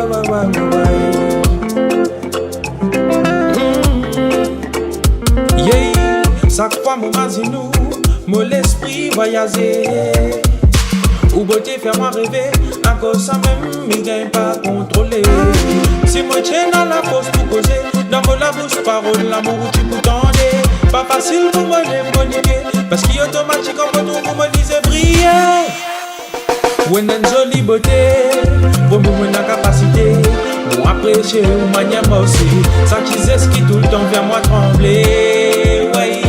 Yeah, chaque fois mon masinou, mon l'esprit voyager. Ou beauté faire moi rêver, à cause ça même, mais gagne pas contrôler. Si moi tiens dans la poste pour causer, dans mon la bouche parole, l'amour tu peux tendre. Pas facile pour moi de communiquer, parce qu'il est automatique en retour pour me disait briller. Ou une jolie beauté, pour moi une capacité, pour apprécier ou manière moi aussi. Ça qui qui tout le temps vient moi trembler. Ouais,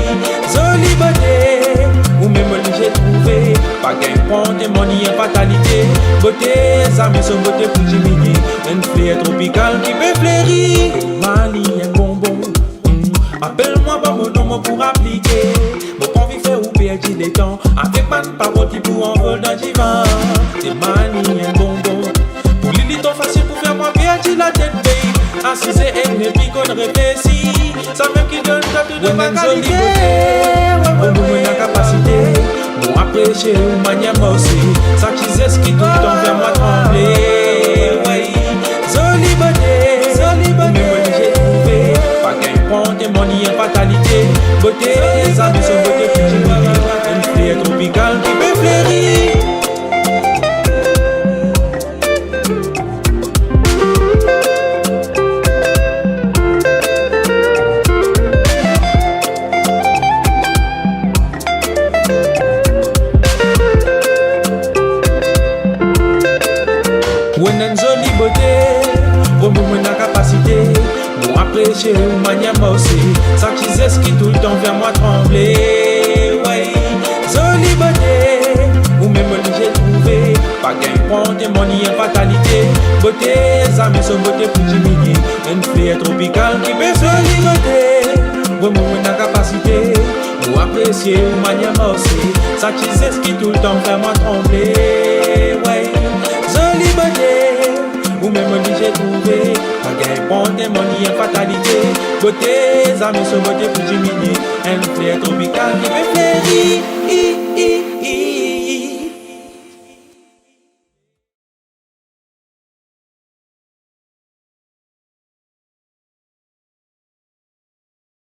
jolie beauté, ou même j'ai trouvé. Pas qu'un point de mon y fatalité. Beauté, ça met son beauté pour diminuer. Une fleur tropicale qui peut fleurir. Mali, un bonbon. Appelle-moi par mon nom pour appliquer. Mon pas envie faire ou perdre les temps. Avec ma parole qui pour en vol dans divan. C'est Mali, un bonbon. Pour Lili, ton facile pour faire moi perdre la tête, babe. Assise et ne puis qu'on réfléchit. Ça même qui donne tout de ma qualité. On nous met la capacité. Pour apprécier ou manière moi aussi. Ça qui qui tout le temps vient moi trembler. Ouais, jolie beauté, jolie beauté. J'ai trouvé. Pas qu'un point de mon y fatalité. Beauté, ça met son beauté plus diminuée. Une fleur tropicale qui peut fleurir. Ou une jolie beauté, pour moi une capacité, pour apprécier ou manière moi aussi. Ça qui tout le temps vient moi trembler. Ouais, jolie beauté, ou même j'ai trouvé. Pas qu'un point de mon y fatalité. Beauté, ça met son beauté pour diminuer. Une fleur tropicale qui peut jolie beauté, pour moi une capacité, pour apprécier ou manière moi aussi. Ça qui tout le temps vient moi trembler. Ouais, jolie beauté, ou même j'ai trouvé. Pas qu'un point de mon y fatalité. Beauté, ça met son beauté pour diminuer. Un fleur tropical qui peut fleurir.